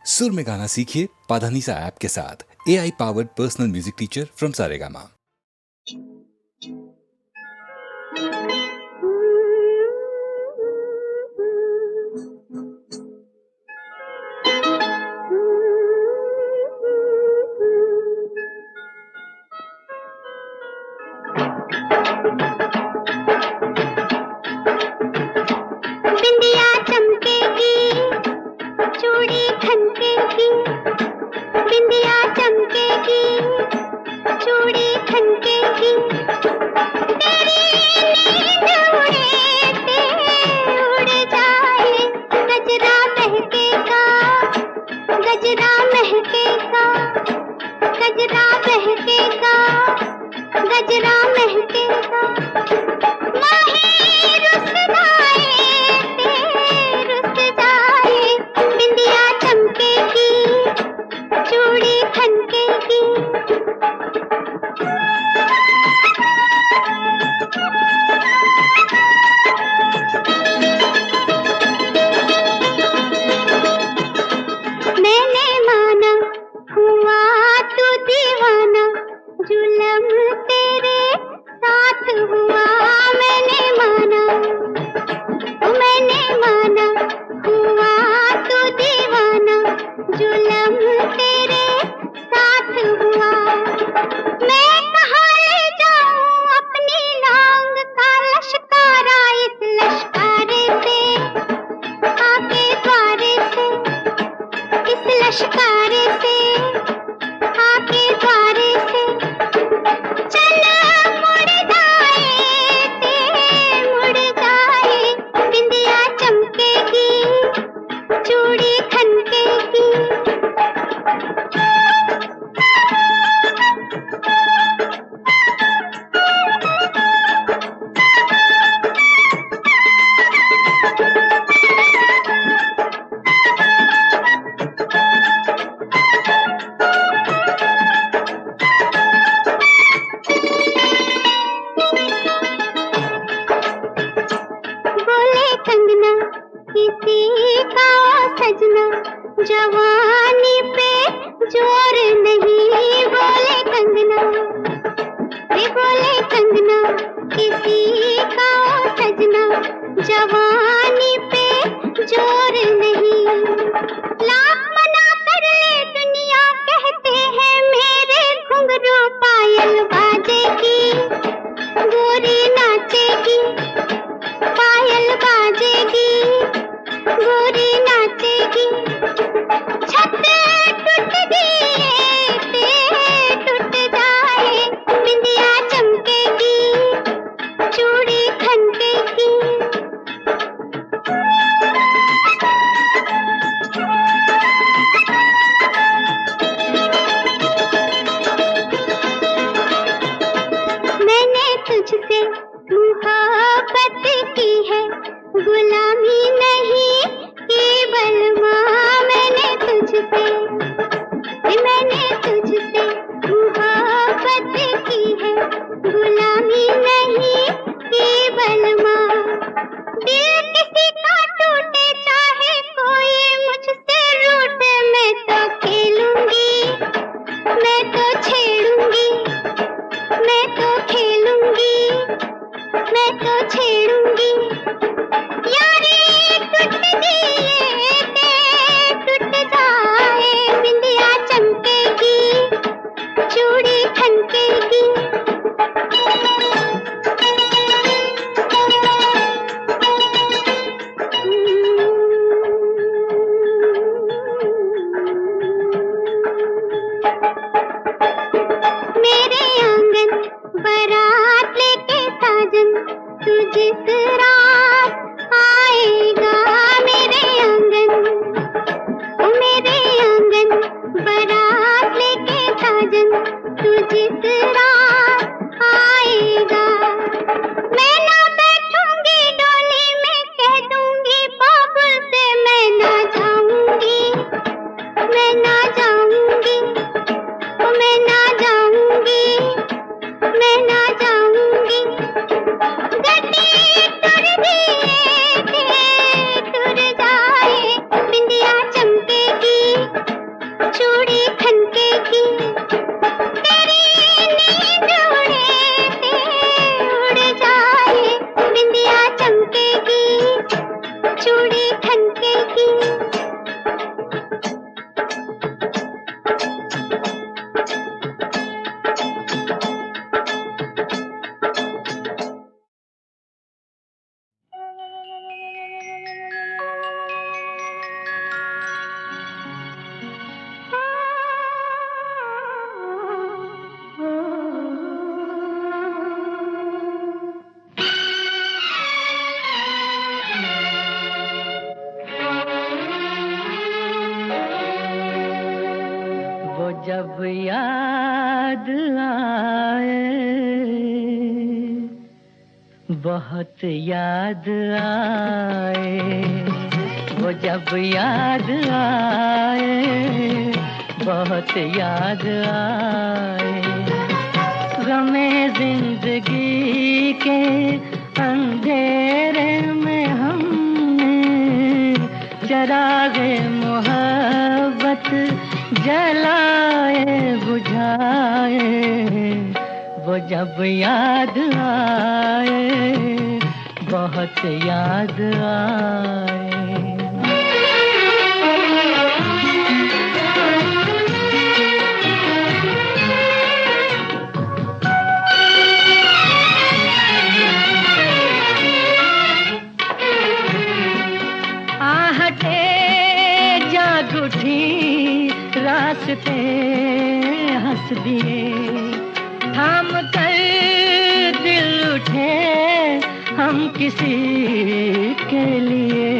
सुर में गाना सीखिए पाधानीसा ऐप के साथ। AI powered personal music teacher from Saregama. बिंदिया चमकेगी, चूड़ी खनकेगी, बिंदिया चमकेगी, चूड़ी खनकेगी, तेरी नींद उड़े ते उड़ जाए, गजरा महकेगा, गजरा महकेगा, गजरा महकेगा, गजरा महकेगा, माही रुस जाए ते रुस जाए, बिंदिया चमकेगी, चूड़ी खनकेगी। मैंने माना हुआ तू दीवाना, जुल्म तेरे साथ हुआ, मैंने माना हुआ तू दीवाना, जुल्म तेरे साथ हुआ। मैं कहाँ ले जाऊं अपनी लांग का लश्कारा, इस लश्कारे से आके द्वारे से, इस लश्कारे से आके द्वारे से, चल मुड़ जाए ते मुड़ जाए, बिंदिया चमकेगी, चूड़ी खनकेगी। बोले कंगना किसी का सजना, जवानी पे जोर नहीं, बोले कंगना, वे बोले कंगना किसी का सजना, जवानी पे जोर नहीं। लाख मना कर ले दुनिया, कहते हैं मेरे घुंघरू पायल बाजेगी, गोरी नाचेगी, पायल बाजेगी, गोरी नाचेगी, छत टूट दिए ते टूट जाए, बिंदिया चमकेगी, चूड़ी खनकेगी। जब याद आए, बहुत याद आए, वो जब याद आए, बहुत याद आए। गमे जिंदगी के अंधेरे में हमने चरागे मोहब्बत जलाए बुझाए, वो जब याद आए, बहुत याद आए। आहटे जाग उठी, रास्ते हंस दिए, थाम कर दिल उठे हम किसी के लिए।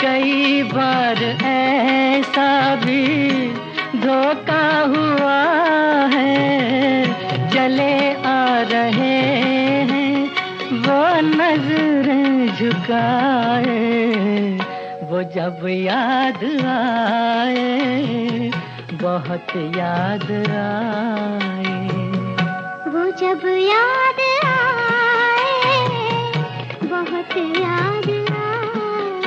कई बार ऐसा भी धोखा हुआ है, चले आ रहे हैं वो नजरें झुकाए, वो जब याद आए, बहुत याद आए। वो जब याद आए, बहुत याद आए।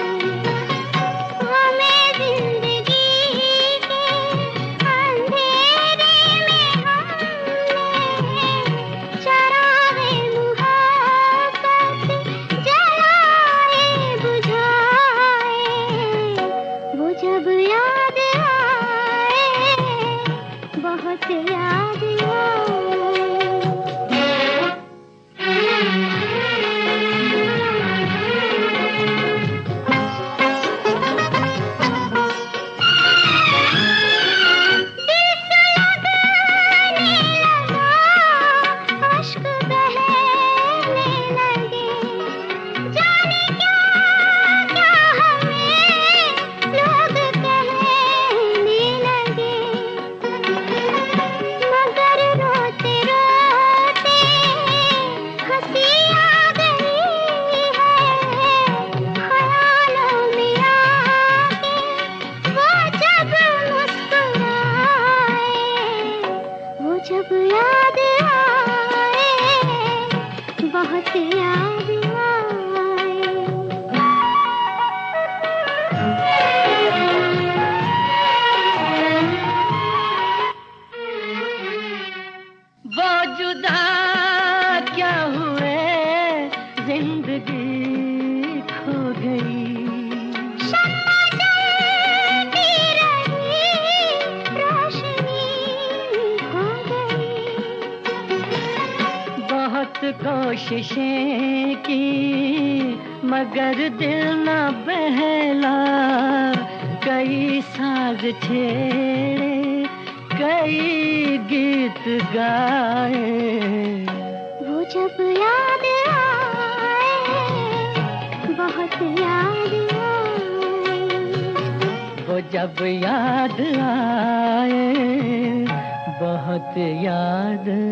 हमें जिंदगी के अंधेरे में हमने चरागे मोहब्बत जलाए बुझाए, वो जब याद आए, बहुत याद आए। अश्क बहने लगे, जाने क्या क्या हमें लोग कहने लगे, मगर रोते रोते हंसी आ गई है, ख्यालों में आके वो जब मुस्कुराए, वो जब याद आए, बहुत याद आए। वो जुदा क्या हुए, जिंदगी खो गई। शम्मा जलती रही, रोशनी हो गई। बहुत कोशिशें की मगर दिल न बहला, कई साज छेड़े, कई गीत गाए, वो जब याद आए, बहुत याद आए। वो जब याद आए, बहुत याद आए।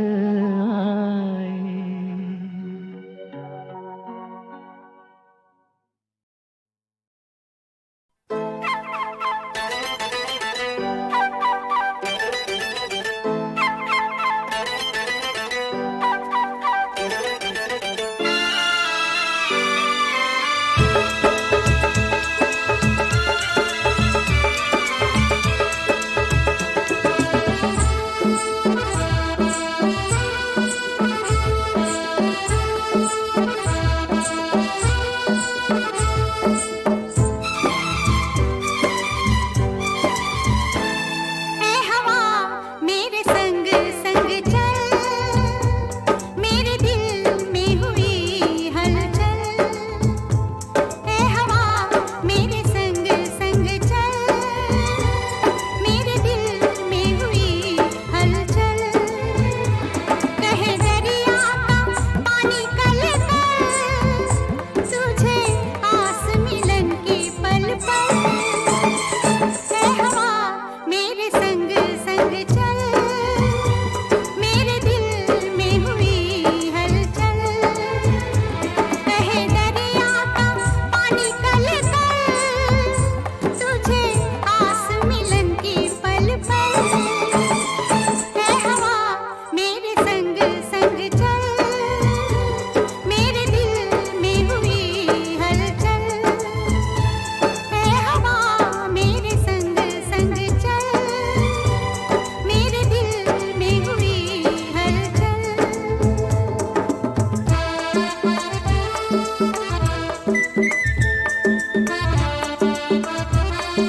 रुक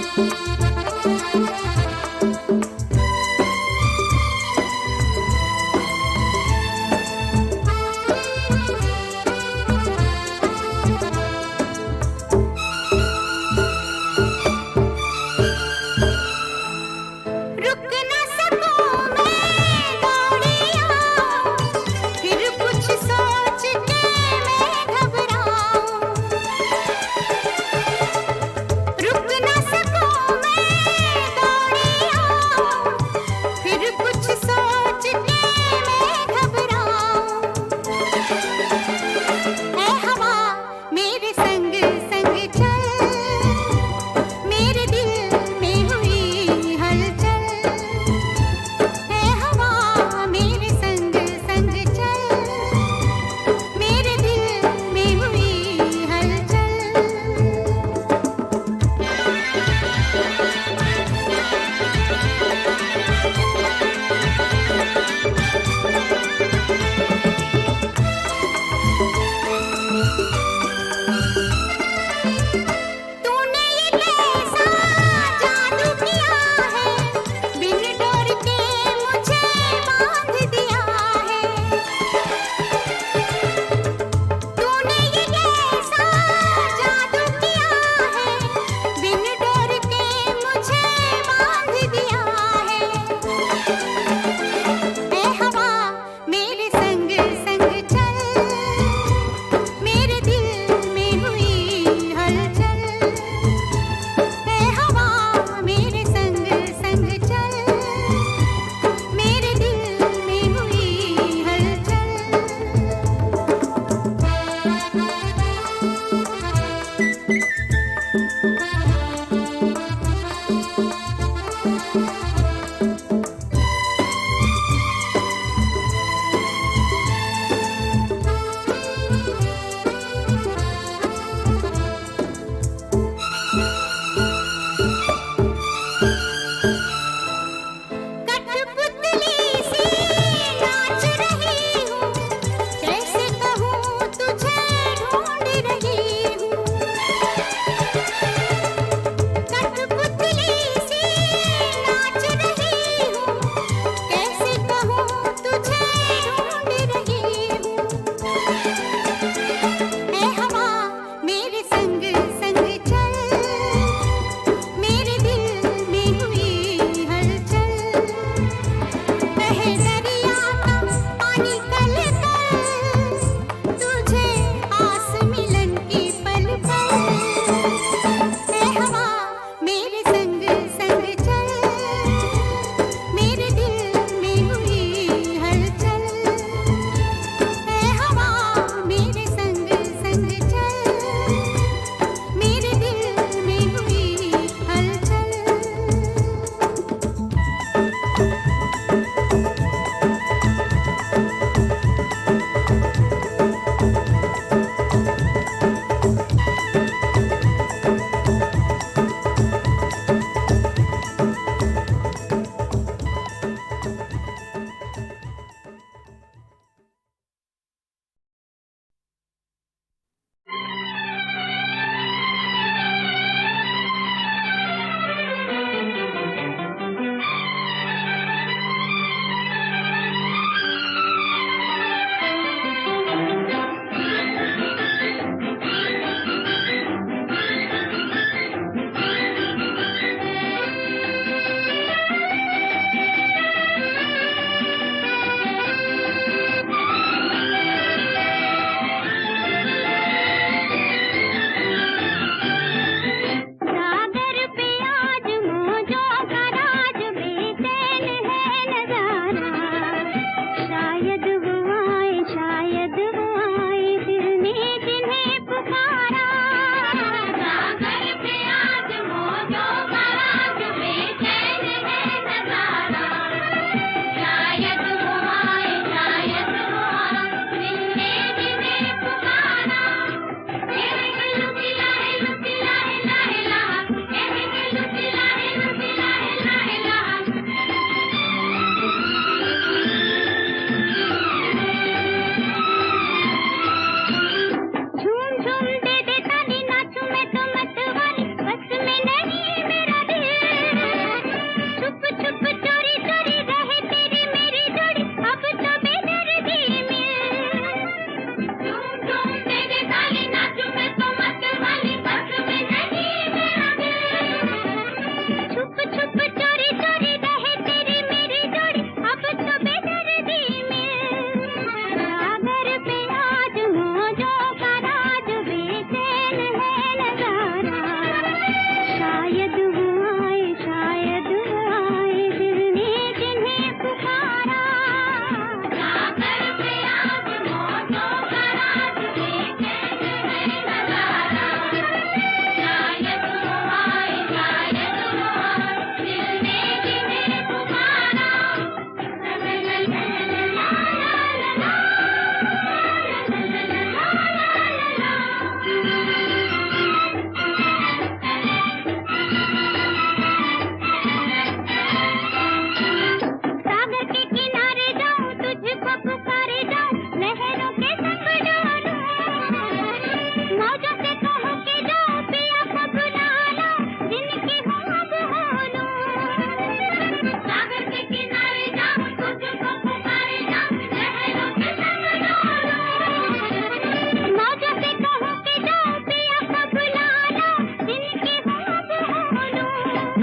न सकूं मैं दौड़ी आऊं, फिर कुछ सोच के मैं घबराऊं। रुक न सकूं मैं दौड़ी आऊं, फिर कुछ सोच के मैं घबराऊं। ऐ हवा मेरे संग संग चल, मेरे दिल में हुई हलचल। ऐ हवा मेरे संग संग चल, मेरे दिल में हुई हलचल। तूने ये कैसा जादू किया है, बिन डर के मुझे बांध दिया है। तूने ये कैसा जादू किया है, बिन डर के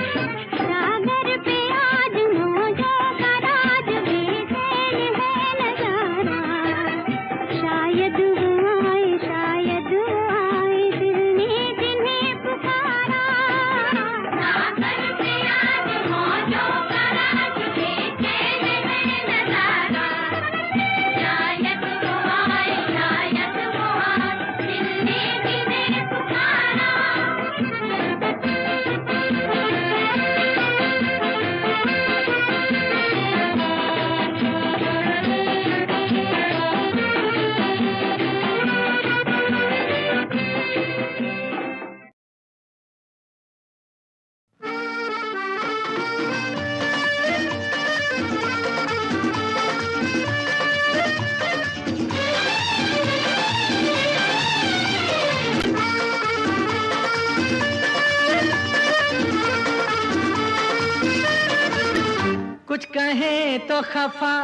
सागर पे आज मौजों का राज बेचैन है नजारा शायद वो आए दिल ने जिन्हें पुकारा सागर पे आज मौजों का राज बेचैन है नजारा शायद वो आए दिल ने जिन्हें पुकारा कुछ कहे तो खफा,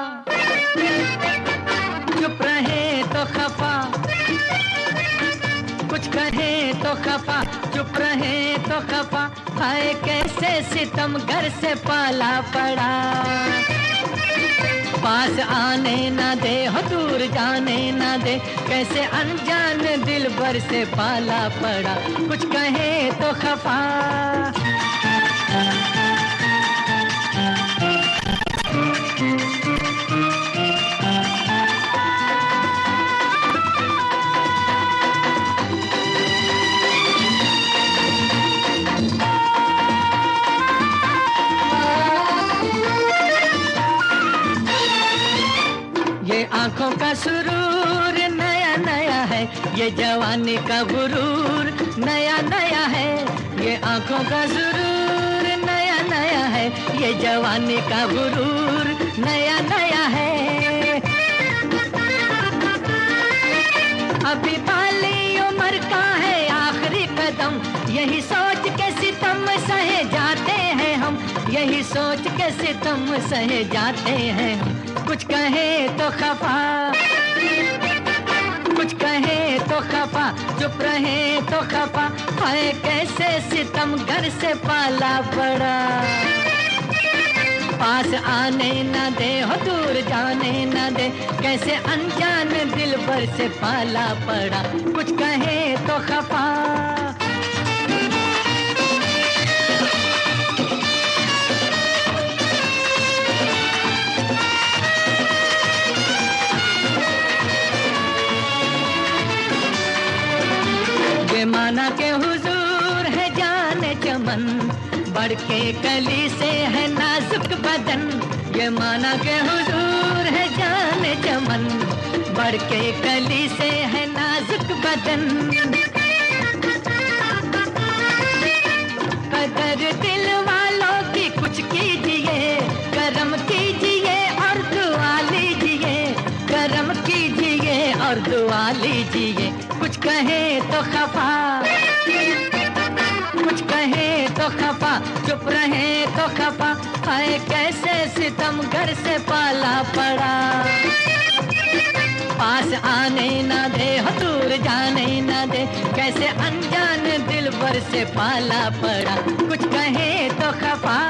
चुप रहे तो खफा, कुछ कहे तो खफा, चुप रहे तो खफा, हाय कैसे सितम घर से पाला पड़ा। पास आने ना दे हो दूर जाने ना दे, कैसे अनजान दिल भर से पाला पड़ा। कुछ कहे तो खफा, ये आंखों का सुरूर नया नया है, ये जवानी का गुरूर नया नया है। ये आंखों का सुरूर नया नया है, ये जवानी का गुरूर नया नया है। अभी बाली उम्र का है आखिरी कदम, यही सोच के सितम सहे जाते हैं हम, यही सोच के सितम सहे जाते हैं हम। कुछ कहे तो खफा, कुछ कहे तो खफा, चुप रहे तो खफा, हाय कैसे सितम घर से पाला पड़ा। पास आने ना दे हो दूर जाने ना दे, कैसे अनजान दिल भर से पाला पड़ा। कुछ कहे तो खफा, ये माना के हुजूर है जाने चमन, बढ़ के कली से है नाजुक बदन। ये माना के हुजूर है जाने चमन, बढ़ के कली से है नाजुक बदन। कदर दिल वालों की कुछ कीजिए, करम कीजिए और दुआ लीजिए, करम कीजिए और दुआ लीजिए। कुछ कहे तो खफा, कुछ कहे तो खफा, चुप रहे तो खफा, हाय कैसे सितम घर से पाला पड़ा। पास आने ना दे हो दूर जाने ना दे, कैसे अनजान दिल भर से पाला पड़ा। कुछ कहे तो खफा,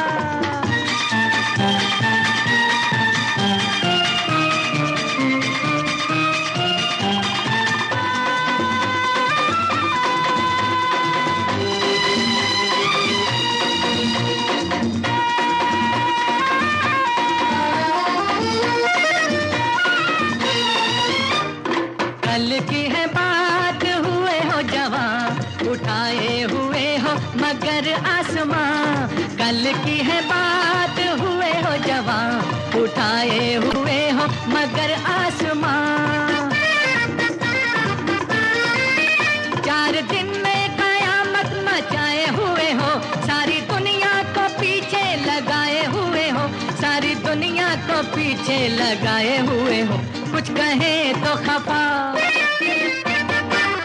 कल की है बात हुए हो जवां, उठाए हुए हो मगर आसमां। कल की है बात हुए हो जवां, उठाए हुए हो मगर आसमां। 4 दिन में कयामत मचाए हुए हो, सारी दुनिया को पीछे लगाए हुए हो, सारी दुनिया को पीछे लगाए हुए हो। कुछ कहे तो खफा,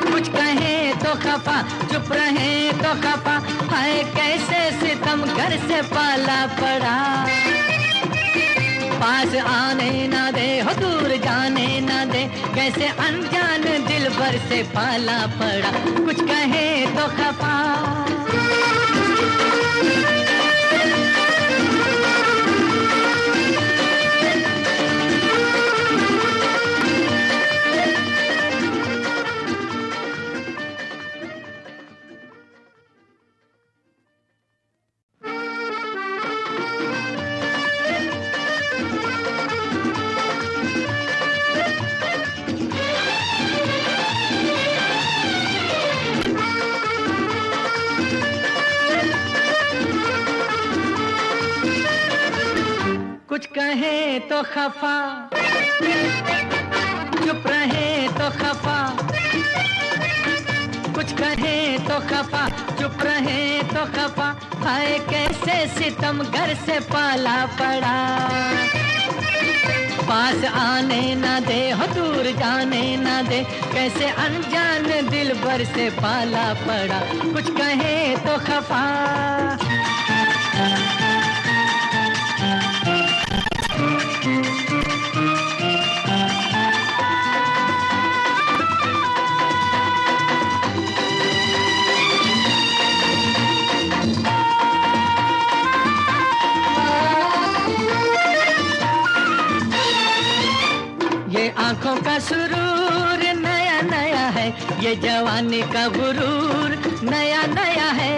कुछ कहे तो खफा, चुप रहे तो खफा, हाय कैसे सितम घर से पाला पड़ा। पास आने ना दे हो दूर जाने ना दे, कैसे अनजान दिल भर से पाला पड़ा। कुछ कहे तो खफा, कुछ कहे तो खफा, चुप रहे तो खफा, कुछ कहे तो खफा, चुप रहे तो खफा, हाय कैसे सितम घर से पाला पड़ा। पास आने ना दे हो दूर जाने ना दे, कैसे अनजान दिल भर से पाला पड़ा। कुछ कहे तो खफा, ये आंखों का सुरूर नया नया है, ये जवानी का गुरूर नया नया है।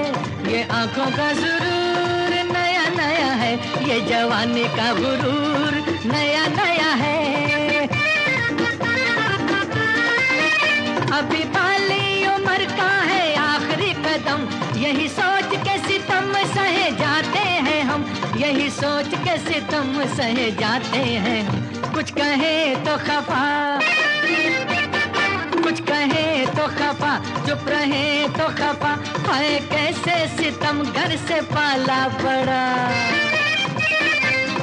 ये आंखों का सुरूर नया नया है, ये जवानी का गुरूर नया नया है। अभी बाली उम्र का है आखिरी कदम, यही सोच के सितम सहे जाते हैं हम, यही सोच के सितम सहे जाते हैं हम। कुछ कहे तो खफा, कुछ कहे तो खफा, चुप रहे तो खफा, हाय कैसे सितम घर से पाला पड़ा।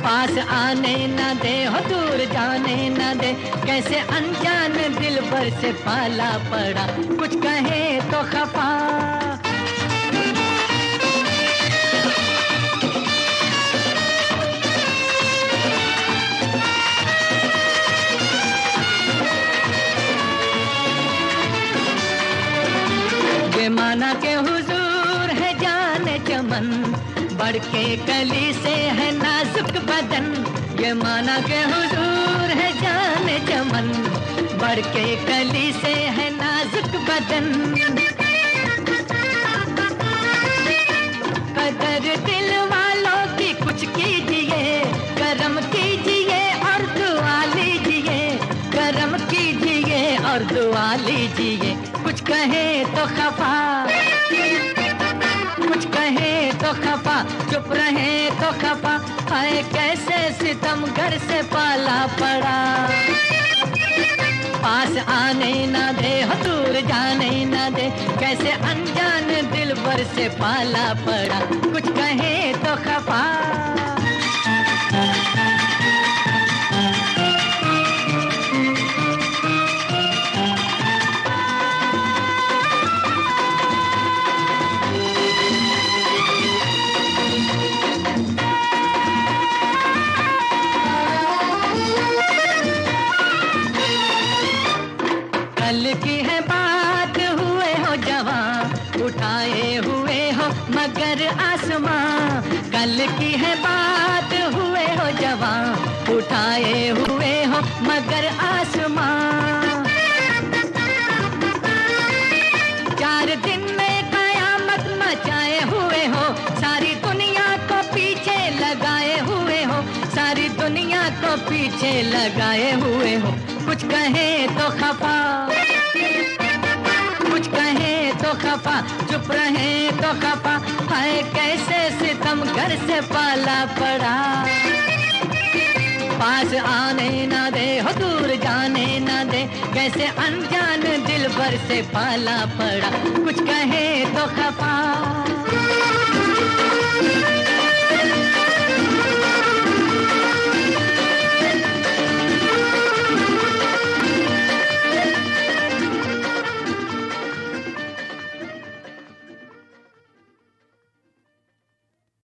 पास आने ना दे हो दूर जाने ना दे, कैसे अनजान दिल भर से पाला पड़ा। कुछ कहे तो खफा, ये माना के हुजूर है जाने चमन, बढ़ के कली से है नाजुक बदन। ये माना के हुजूर है जाने चमन, बढ़ के कली से है नाजुक बदन। कदर दिल वालों की कुछ कीजिए, करम कीजिए और दुआ लीजिए, करम कीजिए और दुआ लीजिए। कुछ कहे तो खफा, कुछ कहे तो खफा, चुप रहे तो खफा, हाय कैसे सितम घर से पाला पड़ा। पास आने ना दे हो दूर जाने ना दे, कैसे अनजान दिल भर से पाला पड़ा। कुछ कहे तो खफा, कल की है बात हुए हो जवां, उठाए हुए हो मगर आसमां। कल की है बात हुए हो जवां, उठाए हुए हो मगर आसमां। 4 दिन में कयामत मचाए हुए हो, सारी दुनिया को पीछे लगाए हुए हो, सारी दुनिया को पीछे लगाए हुए हो। कुछ कहे तो खफा, कुछ कहे तो खफा, चुप रहे तो खफा, हाय कैसे सितम घर से पाला पड़ा। पास आने ना दे हो दूर जाने ना दे, कैसे अनजान दिल भर से पाला पड़ा। कुछ कहे तो खफा।